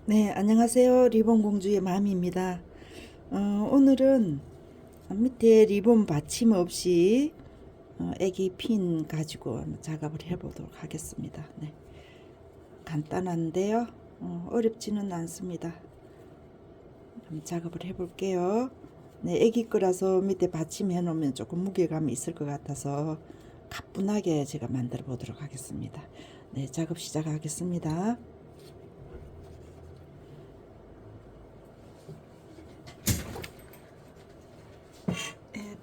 네, 안녕하세요. 리본공주의 맘입니다. 오늘은 밑에 리본 받침 없이 애기 핀 가지고 작업을 해보도록 하겠습니다. 네, 간단한데요. 어렵지는 않습니다. 한번 작업을 해볼게요. 네, 애기 거라서 밑에 받침해 놓으면 조금 무게감이 있을 것 같아서 가뿐하게 제가 만들어 보도록 하겠습니다. 네, 작업 시작하겠습니다.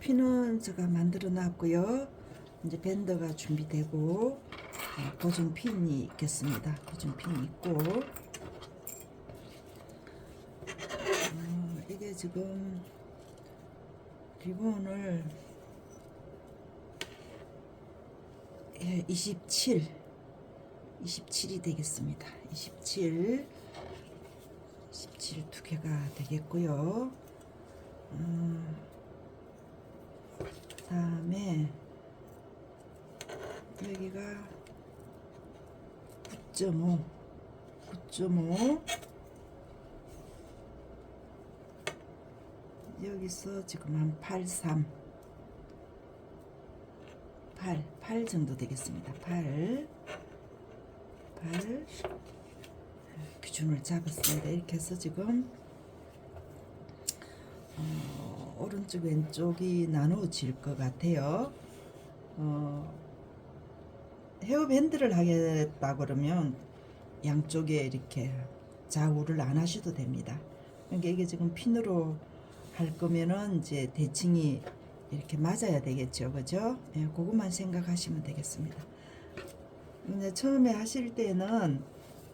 핀은 제가 만들어 놨고요. 이제 밴더가 준비되고 고정 핀이 있겠습니다. 고정 핀이 있고 이게 지금 리본을 27이 되겠습니다. 27 두 개가 되겠고요. 다음에 여기가 9.5 여기서 지금 한 83 8 정도 되겠습니다. 8 기준을 잡았습니다. 이렇게 해서 지금 오른쪽 왼쪽이 나누어질 것 같아요. 헤어밴드를 하겠다 그러면 양쪽에 이렇게 좌우를 안 하셔도 됩니다. 그러니까 이게 지금 핀으로 할 거면은 이제 대칭이 이렇게 맞아야 되겠죠, 그죠? 예, 그것만 생각하시면 되겠습니다. 근데 처음에 하실 때는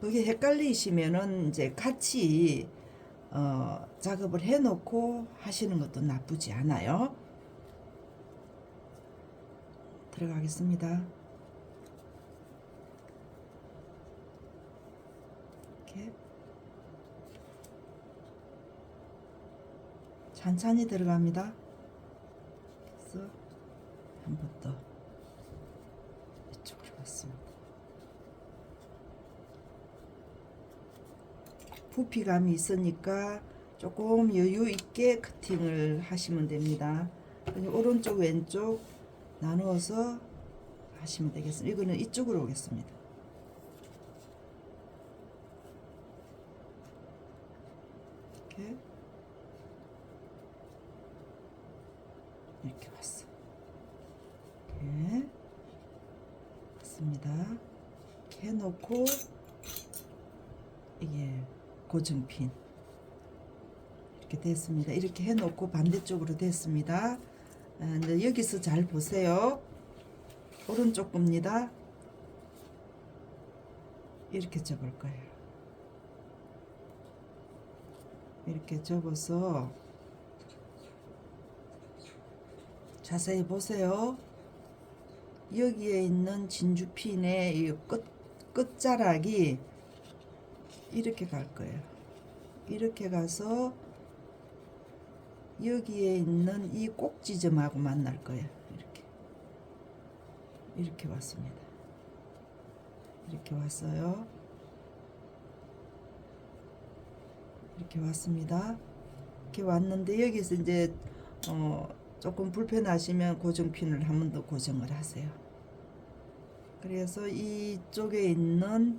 그게 헷갈리시면은 이제 같이 작업을 해놓고 하시는 것도 나쁘지 않아요. 들어가겠습니다. 이렇게 천천히 들어갑니다. 그래서 한 번 더 이쪽으로 갔습니다. 부피감이 있으니까 조금 여유 있게 커팅을 하시면 됩니다. 오른쪽 왼쪽 나누어서 하시면 되겠습니다. 이거는 이쪽으로 오겠습니다. 이렇게 왔어. 이렇게 왔습니다. 이렇게 해놓고 이게 고정핀 이렇게 됐습니다. 이렇게 해놓고 반대쪽으로 됐습니다. 근데 여기서 잘 보세요. 오른쪽 겁니다. 이렇게 접을 거예요. 이렇게 접어서 자세히 보세요. 여기에 있는 진주핀의 이 끝자락이 이렇게 갈 거예요. 이렇게 가서 여기에 있는 이 꼭지점하고 만날 거예요. 이렇게 왔습니다. 이렇게 왔어요. 이렇게 왔습니다. 이렇게 왔는데 여기서 이제 조금 불편하시면 고정핀을 한 번 더 고정을 하세요. 그래서 이쪽에 있는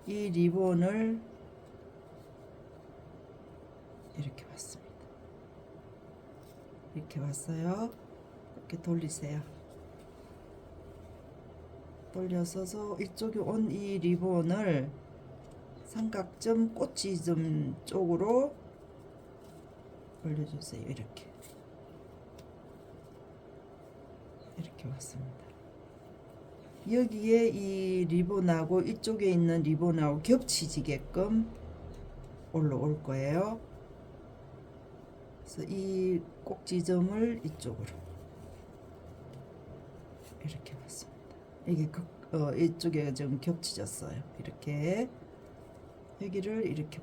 이 리본을 이렇게 왔습니다. 이렇게 왔어요. 이렇게 돌리세요. 돌려서 이쪽에 온 이 리본을 삼각점 꼭지점 쪽으로 올려주세요. 이렇게 왔습니다. 여기에 이 리본하고 이쪽에 있는 리본하고 겹치지게끔 올라올 거예요. 그래서 이 꼭지점을 이쪽으로 이렇게 왔습니다. 이게 이쪽에 좀 겹치졌어요. 이렇게 여기를 이렇게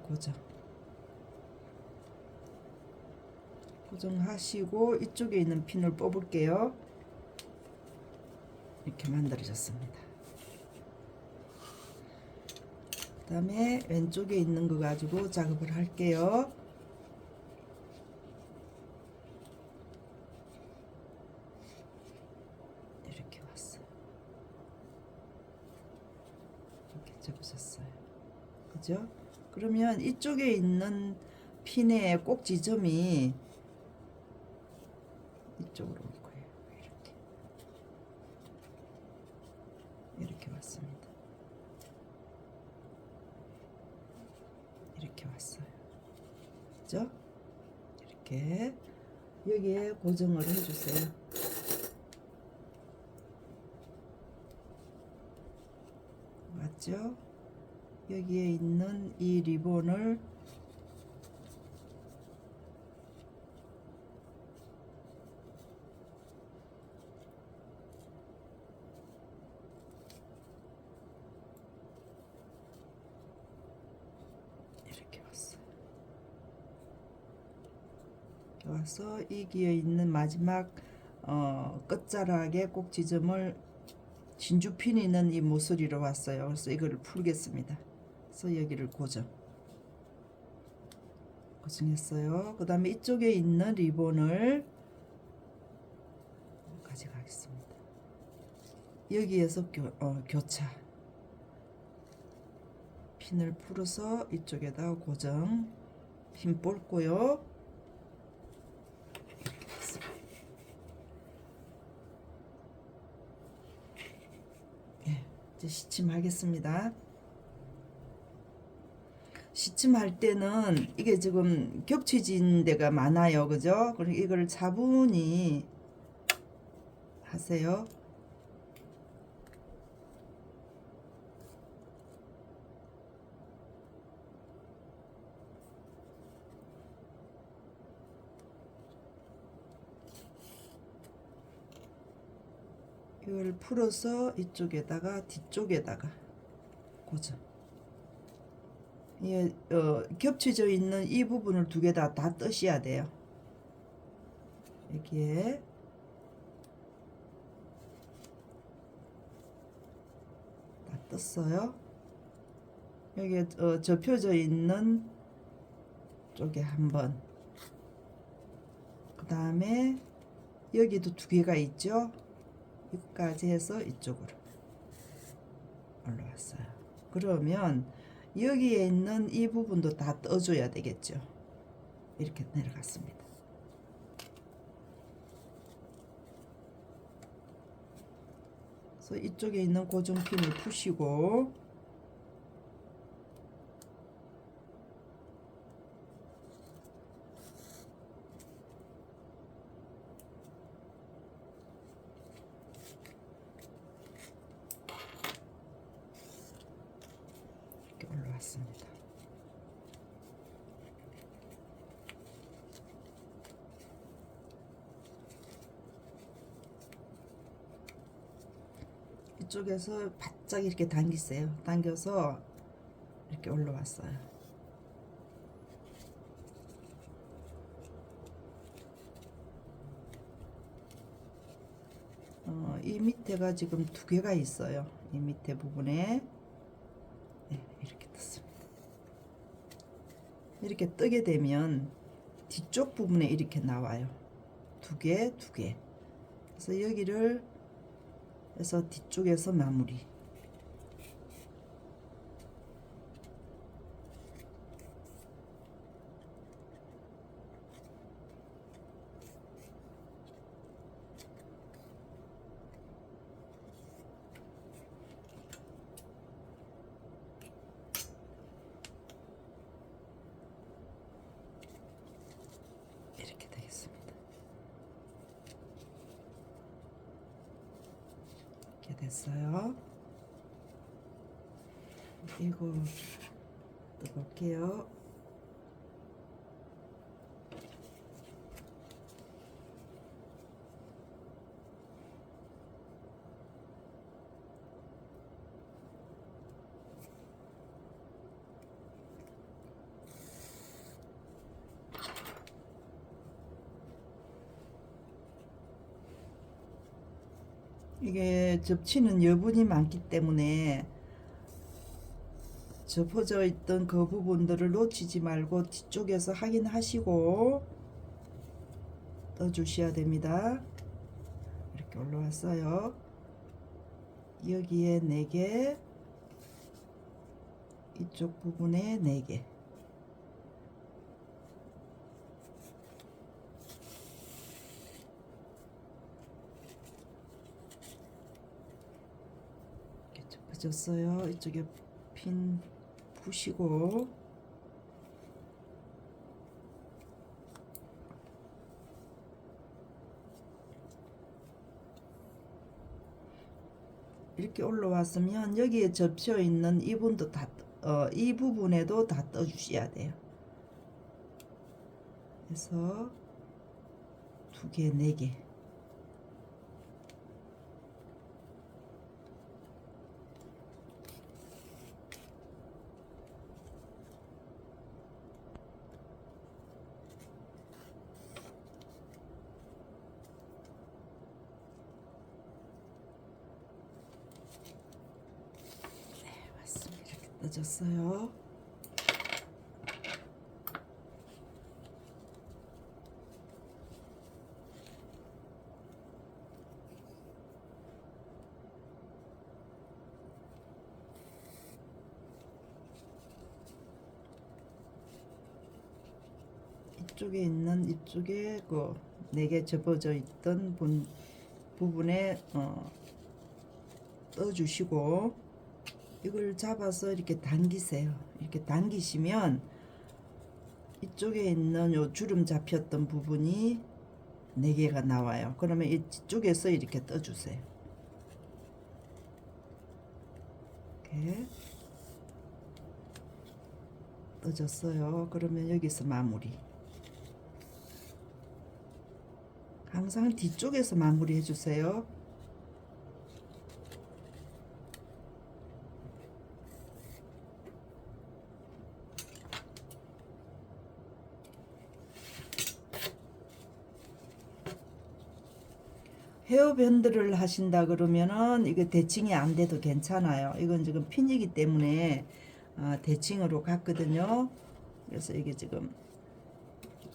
고정하시고 이쪽에 있는 핀을 뽑을게요. 이렇게 만들어졌습니다. 그다음에 왼쪽에 있는 거 가지고 작업을 할게요. 이렇게 왔어요. 이렇게 접으셨어요. 그죠? 그러면 이쪽에 있는 핀의 꼭 지점이 이쪽으로 올 거예요. 이렇게 왔습니다. 이렇게 왔어요. 그죠? 이렇게 여기에 고정을 해주세요. 맞죠? 여기에 있는 이 리본을 이렇게 왔어요. 와서 여기에 있는 마지막 끝자락에 꼭 지점을 진주핀이 있는 이 모서리로 왔어요. 그래서 이거를 풀겠습니다. 그래서 여기를 고정했어요. 그 다음에 이쪽에 있는 리본을 가져가겠습니다. 여기에서 교차 핀을 풀어서 이쪽에다 고정, 핀 뽑고요. 이제 시침하겠습니다. 시침할 때는 이게 지금 겹쳐진 데가 많아요. 그죠? 그리고 이걸 차분히 하세요. 이걸 풀어서 이쪽에다가 뒤쪽에다가 고정. 예, 겹쳐져 있는 이 부분을 두 개 다 뜨셔야 돼요. 여기에 다 떴어요. 여기에 접혀져 있는 쪽에 한번, 그 다음에 여기도 두 개가 있죠. 여기까지 해서 이쪽으로 올라왔어요. 그러면 여기에 있는 이 부분도 다 떠줘야 되겠죠. 이렇게 내려갔습니다. 그래서 이쪽에 있는 고정핀을 푸시고 올라왔습니다. 이쪽에서 바짝 이렇게 당기세요. 당겨서 이렇게 올라왔어요. 이 밑에가 지금 두 개가 있어요. 이 밑에 부분에 이렇게 떴습니다. 이렇게 뜨게 되면 뒤쪽 부분에 이렇게 나와요. 두 개, 두 개. 그래서 여기를 해서 뒤쪽에서 마무리. 이렇게 되겠습니다. 이렇게 됐어요. 이거 뜯어볼게요. 이게 접치는 여분이 많기 때문에 접어져 있던 그 부분들을 놓치지 말고 뒤쪽에서 확인하시고 떠주셔야 됩니다. 이렇게 올라왔어요. 여기에 4개, 이쪽 부분에 4개. 이렇게 접어졌어요. 이쪽에 핀 푸시고 이렇게 올라왔으면 여기에 접혀 있는 이 부분도 이 부분에도 다 떠주셔야 돼요. 그래서 2개, 4개. 이렇게 떠졌어요. 이쪽에 있는 이쪽에 그 4개 접어져 있던 부분에 떠주시고 이걸 잡아서 이렇게 당기세요. 이렇게 당기시면 이쪽에 있는 요 주름 잡혔던 부분이 4개가 나와요. 그러면 이쪽에서 이렇게 떠주세요. 이렇게 떠졌어요. 그러면 여기서 마무리. 항상 뒤쪽에서 마무리 해주세요. 헤어밴드를 하신다 그러면은 이거 대칭이 안 돼도 괜찮아요. 이건 지금 핀이기 때문에 대칭으로 갔거든요. 그래서 이게 지금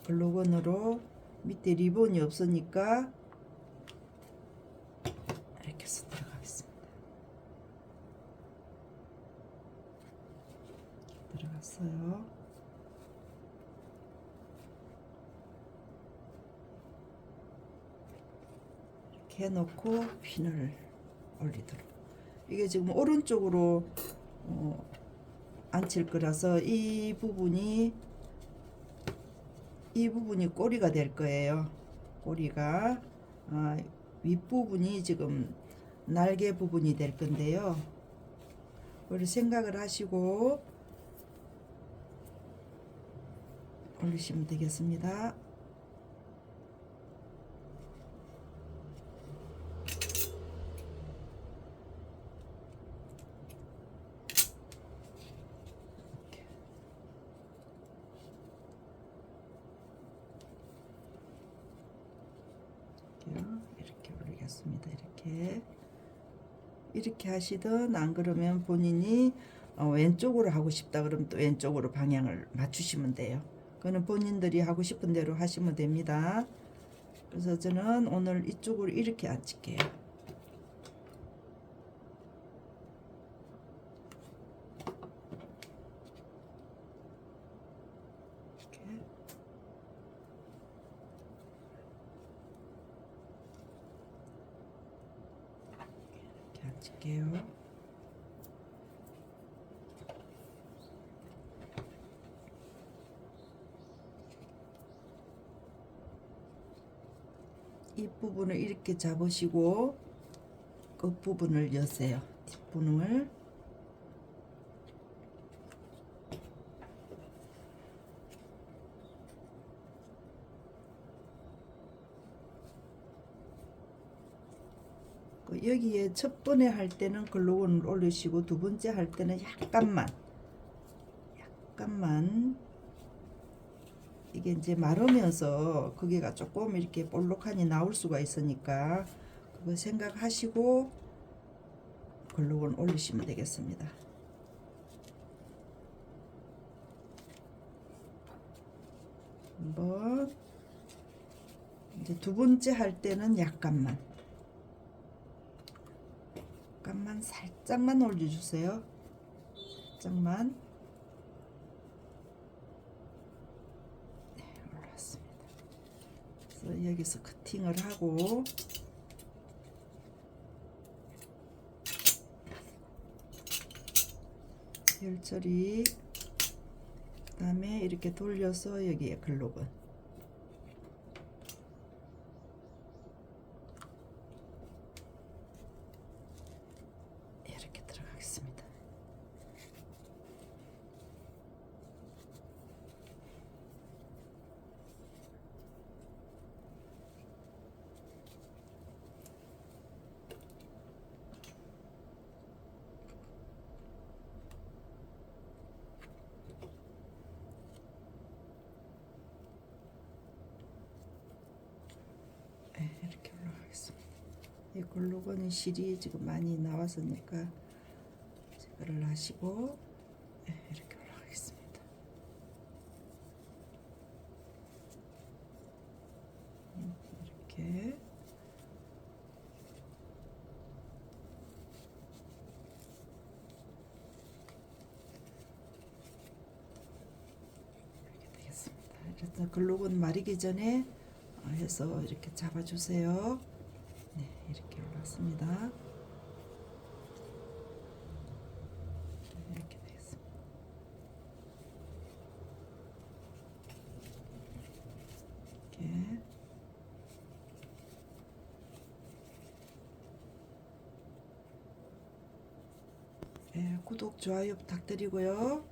글루건으로 밑에 리본이 없으니까 이렇게 해서 들어가겠습니다. 들어갔어요. 이렇게 해놓고 핀을 올리도록. 이게 지금 오른쪽으로 앉힐 거라서 이 부분이 꼬리가 될 거예요. 꼬리가 윗부분이 지금 날개 부분이 될 건데요. 그걸 생각을 하시고 올리시면 되겠습니다. 이렇게 올리겠습니다. 이렇게 하시든 안 그러면 본인이 왼쪽으로 하고 싶다 그러면 또 왼쪽으로 방향을 맞추시면 돼요. 그거는 본인들이 하고 싶은 대로 하시면 됩니다. 그래서 저는 오늘 이쪽으로 이렇게 앉힐게요. 이렇게 앉힐게요. 이 부분을 이렇게 잡으시고 끝부분을 여세요. 뒷부분을 여기에 첫 번에 할 때는 글루건을 올리시고 두 번째 할 때는 약간만 이게 이제 마르면서 거기가 조금 이렇게 볼록하니 나올 수가 있으니까 그거 생각하시고 글루건 올리시면 되겠습니다. 한번 이제 두 번째 할 때는 약간만 살짝만 올려주세요. 살짝만. 네, 올랐습니다. 그래서 여기서 커팅을 하고 열처리, 그 다음에 이렇게 돌려서 여기에 글록은 이렇게 들어가겠습니다. 네, 이렇게 올라가겠습니다. 이 글루건이 실이 지금 많이 나왔으니까 제거를 하시고 이렇게 올라가겠습니다. 이렇게 되겠습니다. 일단 글루건 마르기 전에 해서 이렇게 잡아주세요. 네, 이렇게 올랐습니다. 이렇게 되겠습니다. 이렇게. 네, 구독, 좋아요 부탁드리고요.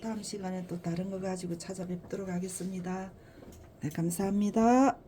다음 시간에 또 다른 거 가지고 찾아뵙도록 하겠습니다. 네, 감사합니다.